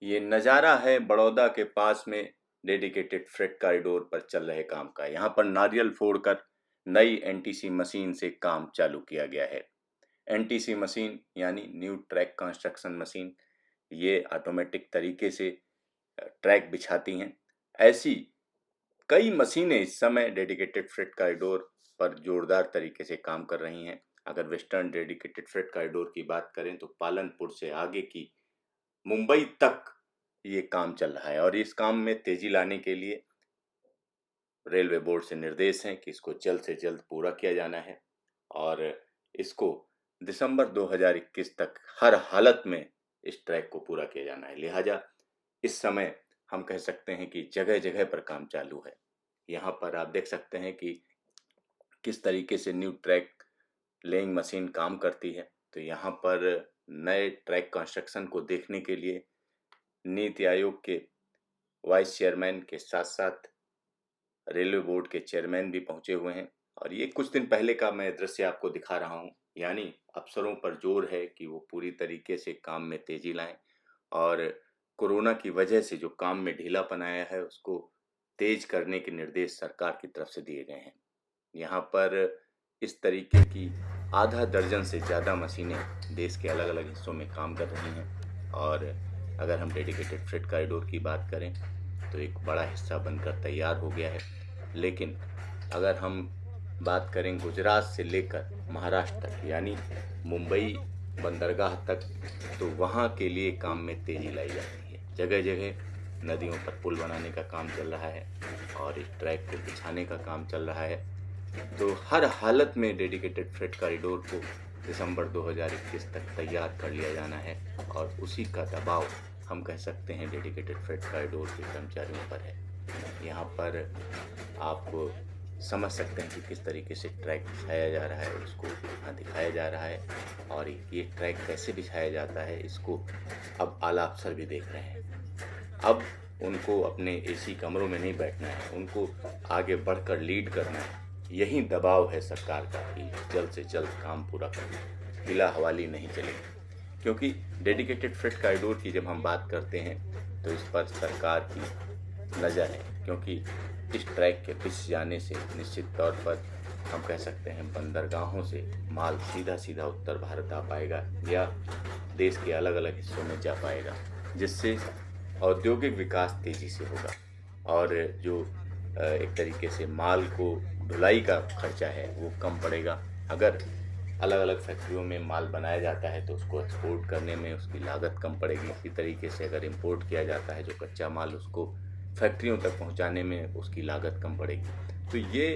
ये नज़ारा है बड़ौदा के पास में डेडिकेटेड फ्रेट कॉरिडोर पर चल रहे काम का। यहाँ पर नारियल फोड़कर नई एनटीसी मशीन से काम चालू किया गया है। एनटीसी मशीन यानी न्यू ट्रैक कंस्ट्रक्शन मशीन, ये ऑटोमेटिक तरीके से ट्रैक बिछाती हैं। ऐसी कई मशीनें इस समय डेडिकेटेड फ्रेट कॉरिडोर पर जोरदार तरीके से काम कर रही हैं। अगर वेस्टर्न डेडिकेटेड फ्रेट कॉरिडोर की बात करें तो पालनपुर से आगे की मुंबई तक ये काम चल रहा है और इस काम में तेजी लाने के लिए रेलवे बोर्ड से निर्देश हैं कि इसको जल्द से जल्द पूरा किया जाना है और इसको दिसंबर 2021 तक हर हालत में इस ट्रैक को पूरा किया जाना है। लिहाजा इस समय हम कह सकते हैं कि जगह जगह पर काम चालू है। यहाँ पर आप देख सकते हैं कि किस तरीके से न्यू ट्रैक लेइंग मशीन काम करती है। तो यहाँ पर नए ट्रैक कंस्ट्रक्शन को देखने के लिए नीति आयोग के वाइस चेयरमैन के साथ साथ रेलवे बोर्ड के चेयरमैन भी पहुंचे हुए हैं और ये कुछ दिन पहले का मैं दृश्य आपको दिखा रहा हूं। यानी अफसरों पर जोर है कि वो पूरी तरीके से काम में तेजी लाएं और कोरोना की वजह से जो काम में ढीलापन आया है उसको तेज करने के निर्देश सरकार की तरफ से दिए गए हैं। यहाँ पर इस तरीके की आधा दर्जन से ज़्यादा मशीनें देश के अलग अलग हिस्सों में काम कर रही हैं और अगर हम डेडिकेटेड फ्रेट कॉरिडोर की बात करें तो एक बड़ा हिस्सा बनकर तैयार हो गया है। लेकिन अगर हम बात करें गुजरात से लेकर महाराष्ट्र तक यानी मुंबई बंदरगाह तक, तो वहाँ के लिए काम में तेजी लाई जा रही है। जगह जगह नदियों पर पुल बनाने का काम चल रहा है और इस ट्रैक को बिछाने का काम चल रहा है। तो हर हालत में डेडिकेटेड फ्रेट कॉरिडोर को दिसंबर 2021 तक तैयार कर लिया जाना है और उसी का दबाव हम कह सकते हैं डेडिकेटेड फ्रेट कॉरिडोर के कर्मचारियों पर है। यहाँ पर आप समझ सकते हैं कि किस तरीके से ट्रैक बिछाया जा रहा है, उसको यहाँ दिखाया जा रहा है और ये ट्रैक कैसे बिछाया जाता है इसको अब आला अफसर भी देख रहे हैं। अब उनको अपने एसी कमरों में नहीं बैठना है, उनको आगे बढ़कर लीड करना है। यही दबाव है सरकार का कि जल्द से जल्द काम पूरा करना, हिला हवाली नहीं चलेगी। क्योंकि डेडिकेटेड फ्रेट कॉरिडोर की जब हम बात करते हैं तो इस पर सरकार की नज़र है, क्योंकि इस ट्रैक के पिछ जाने से निश्चित तौर पर हम कह सकते हैं बंदरगाहों से माल सीधा सीधा उत्तर भारत आ पाएगा या देश के अलग अलग हिस्सों में जा पाएगा, जिससे औद्योगिक विकास तेज़ी से होगा और जो एक तरीके से माल को ढुलाई का खर्चा है वो कम पड़ेगा। अगर अलग अलग फैक्ट्रियों में माल बनाया जाता है तो उसको एक्सपोर्ट करने में उसकी लागत कम पड़ेगी। इसी तरीके से अगर इंपोर्ट किया जाता है जो कच्चा माल, उसको फैक्ट्रियों तक पहुंचाने में उसकी लागत कम पड़ेगी। तो ये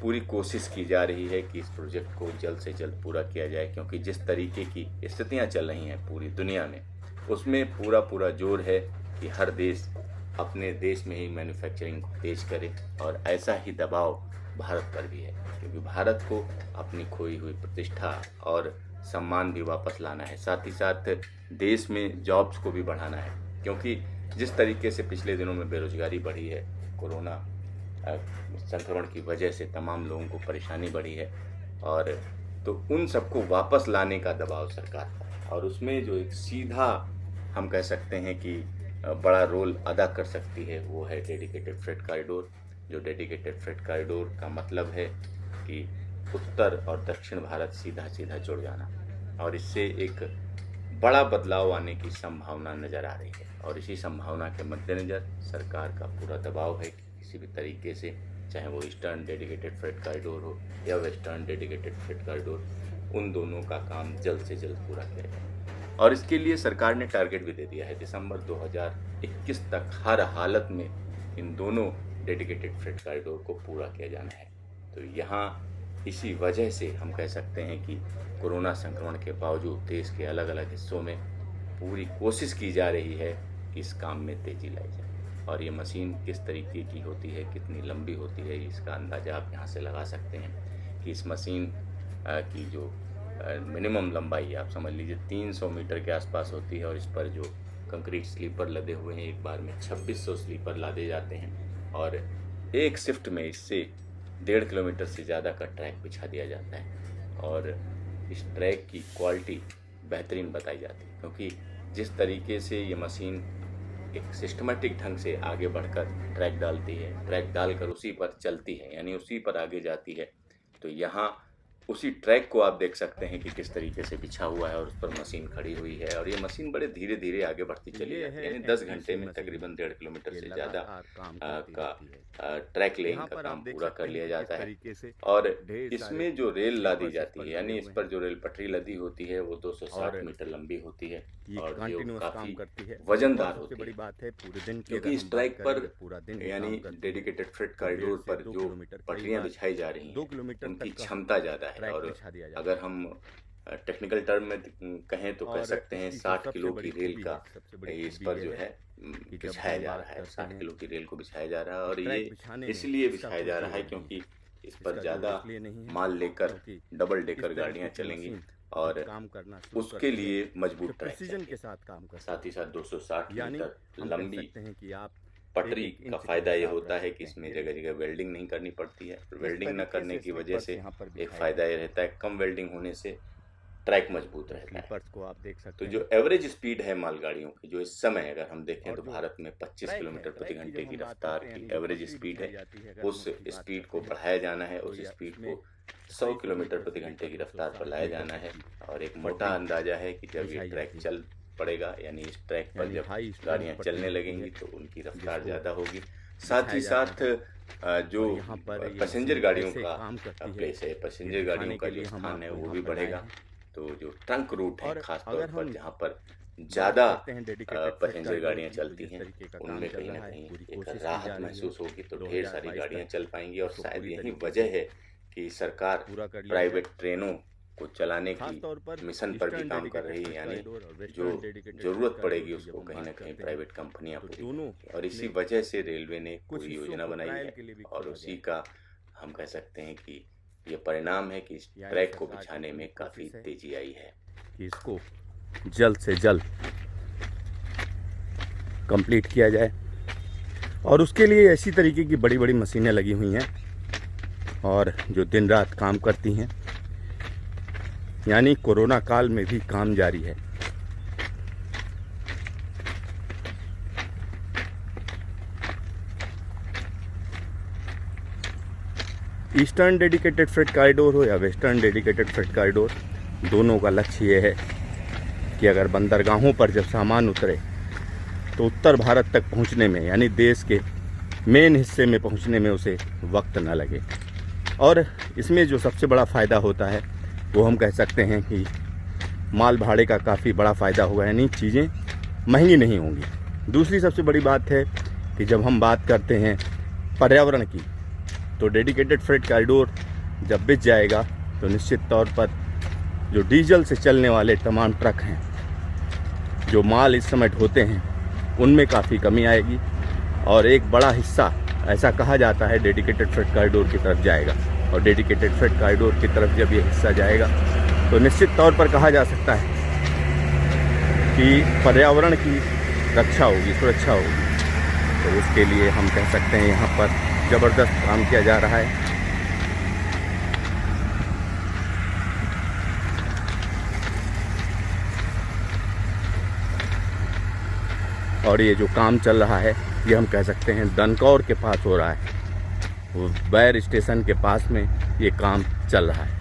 पूरी कोशिश की जा रही है कि इस प्रोजेक्ट को जल्द से जल्द पूरा किया जाए, क्योंकि जिस तरीके की स्थितियां चल रही हैं पूरी दुनिया में उसमें पूरा जोर है कि हर देश अपने देश में ही मैन्युफैक्चरिंग को तेज करे और ऐसा ही दबाव भारत पर भी है, क्योंकि भारत को अपनी खोई हुई प्रतिष्ठा और सम्मान भी वापस लाना है। साथ ही साथ देश में जॉब्स को भी बढ़ाना है, क्योंकि जिस तरीके से पिछले दिनों में बेरोजगारी बढ़ी है, कोरोना संक्रमण की वजह से तमाम लोगों को परेशानी बढ़ी है और तो उन सबको वापस लाने का दबाव सरकार पर है और उसमें जो एक सीधा हम कह सकते हैं कि बड़ा रोल अदा कर सकती है वो है डेडिकेटेड फ्रेट कॉरिडोर। जो डेडिकेटेड फ्रेट कॉरिडोर का मतलब है कि उत्तर और दक्षिण भारत सीधा सीधा जुड़ जाना और इससे एक बड़ा बदलाव आने की संभावना नज़र आ रही है और इसी संभावना के मद्देनज़र सरकार का पूरा दबाव है कि किसी भी तरीके से, चाहे वो ईस्टर्न डेडिकेटेड फ्रेट कॉरिडोर हो या वेस्टर्न डेडिकेटेड फ्रेट कॉरिडोर, उन दोनों का काम जल्द से जल्द पूरा किया जाए। और इसके लिए सरकार ने टारगेट भी दे दिया है, दिसंबर 2021 तक हर हालत में इन दोनों डेडिकेटेड फ्रेट कॉरिडोर को पूरा किया जाना है। तो यहाँ इसी वजह से हम कह सकते हैं कि कोरोना संक्रमण के बावजूद देश के अलग अलग हिस्सों में पूरी कोशिश की जा रही है कि इस काम में तेज़ी लाई जाए। और ये मशीन किस तरीके की होती है, कितनी लंबी होती है, इसका अंदाज़ा आप यहाँ से लगा सकते हैं कि इस मशीन की जो मिनिमम लंबाई आप समझ लीजिए 300 मीटर के आसपास होती है और इस पर जो कंक्रीट स्लीपर लदे हुए हैं, एक बार में 2600 स्लीपर लादे जाते हैं और एक शिफ्ट में इससे 1.5 किलोमीटर से ज़्यादा का ट्रैक बिछा दिया जाता है और इस ट्रैक की क्वालिटी बेहतरीन बताई जाती है, क्योंकि जिस तरीके से ये मशीन एक सिस्टमेटिक ढंग से आगे बढ़कर ट्रैक डालती है, ट्रैक डालकर उसी पर चलती है, यानी उसी पर आगे जाती है। तो यहाँ उसी ट्रैक को आप देख सकते हैं कि किस तरीके से बिछा हुआ है और उस पर मशीन खड़ी हुई है, और ये मशीन बड़े धीरे धीरे आगे बढ़ती चली जाती है, यानी 10 घंटे में तकरीबन 1.5 किलोमीटर से ज़्यादा का ट्रैक लेइंग का काम पूरा कर लिया जाता है। और इसमें जो रेल लादी जाती है, यानी इस पर जो रेल पटरी लदी होती है वो 260 मीटर लंबी होती है और जो काफ़ी वजनदार होती है, क्योंकि इस ट्रैक पर यानी डेडिकेटेड फ्रेट कॉरिडोर पर जो पटरियां बिछाई जा रही हैं उनकी क्षमता ज़्यादा है। और अगर हम टेक्निकल टर्म में कहें तो कह सकते हैं 60 किलो की रेल का इस पर जो है बिछाया जा रहा है, 60 किलो की रेल को बिछाया जा रहा है। और ये इसलिए बिछाया जा रहा है क्योंकि इस पर ज़्यादा माल लेकर डबल डेकर गाड़ियाँ चलेंगी और उसके लिए मजबूत ट्रैक के साथ ही साथ 260 मीटर लंबी पटरी का फायदा ये होता है कि इसमें जगह जगह वेल्डिंग नहीं करनी पड़ती है। वेल्डिंग न करने की वजह से एक फायदा ये रहता है, कम वेल्डिंग होने से ट्रैक मजबूत रहता है। को आप देख सकते तो जो एवरेज स्पीड है मालगाड़ियों की, जो इस समय अगर हम देखें तो भारत में 25 किलोमीटर प्रति घंटे की रफ्तार की एवरेज स्पीड है, उस स्पीड को बढ़ाया जाना है, उस स्पीड को 100 किलोमीटर प्रति घंटे की रफ्तार पर लाया जाना है। और एक मोटा अंदाजा है कि जब ये ट्रैक चल पड़ेगा, यानी इस ट्रैक पर जब गाड़ियां चलने लगेंगी तो उनकी रफ्तार ज़्यादा होगी। साथ ही साथ जो पैसेंजर गाड़ियों का प्लेस है, पैसेंजर गाड़ियों का जो स्थान है वो भी बढ़ेगा। तो जो ट्रंक रूट है खास तौर पर जहाँ पर ज़्यादा पैसेंजर गाड़ियाँ चलती हैं उनमें कहीं ना कहीं एक राहत महसूस होगी, तो ढेर सारी गाड़ियाँ चल पाएंगी। और शायद यही वजह है कि सरकार प्राइवेट ट्रेनों को चलाने की मिशन पर भी काम कर रही है, यानी जो जरूरत पड़ेगी उसको कहीं ना कहीं प्राइवेट कंपनियां पूरी करेंगी। और इसी वजह से रेलवे ने पूरी योजना बनाई है और उसी का हम कह सकते हैं कि ये परिणाम है कि इस ट्रैक को बिछाने में काफ़ी तेजी आई है कि इसको जल्द से जल्द कंप्लीट किया जाए। और उसके लिए ऐसी तरीके की बड़ी बड़ी मशीनें लगी हुई हैं और जो दिन रात काम करती हैं, यानी कोरोना काल में भी काम जारी है। ईस्टर्न डेडिकेटेड फ्रेट कॉरिडोर हो या वेस्टर्न डेडिकेटेड फ्रेट कॉरिडोर, दोनों का लक्ष्य ये है कि अगर बंदरगाहों पर जब सामान उतरे तो उत्तर भारत तक पहुंचने में, यानी देश के मेन हिस्से में पहुंचने में उसे वक्त न लगे। और इसमें जो सबसे बड़ा फ़ायदा होता है वो हम कह सकते हैं कि माल भाड़े का काफ़ी बड़ा फ़ायदा होगा, यानी चीज़ें महंगी नहीं होंगी। दूसरी सबसे बड़ी बात है कि जब हम बात करते हैं पर्यावरण की, तो डेडिकेटेड फ्रेट कॉरिडोर जब बिछ जाएगा तो निश्चित तौर पर जो डीजल से चलने वाले तमाम ट्रक हैं, जो माल इस समय ढोते हैं, उनमें काफ़ी कमी आएगी और एक बड़ा हिस्सा ऐसा कहा जाता है डेडिकेटेड फ्रेट कॉरिडोर की तरफ जाएगा। और डेडिकेटेड फ्रेट कॉरिडोर की तरफ जब ये हिस्सा जाएगा तो निश्चित तौर पर कहा जा सकता है कि पर्यावरण की रक्षा होगी, सुरक्षा होगी। तो उसके लिए हम कह सकते हैं यहाँ पर ज़बरदस्त काम किया जा रहा है। और ये जो काम चल रहा है ये हम कह सकते हैं दनकौर के पास हो रहा है, बैर स्टेशन के पास में ये काम चल रहा है।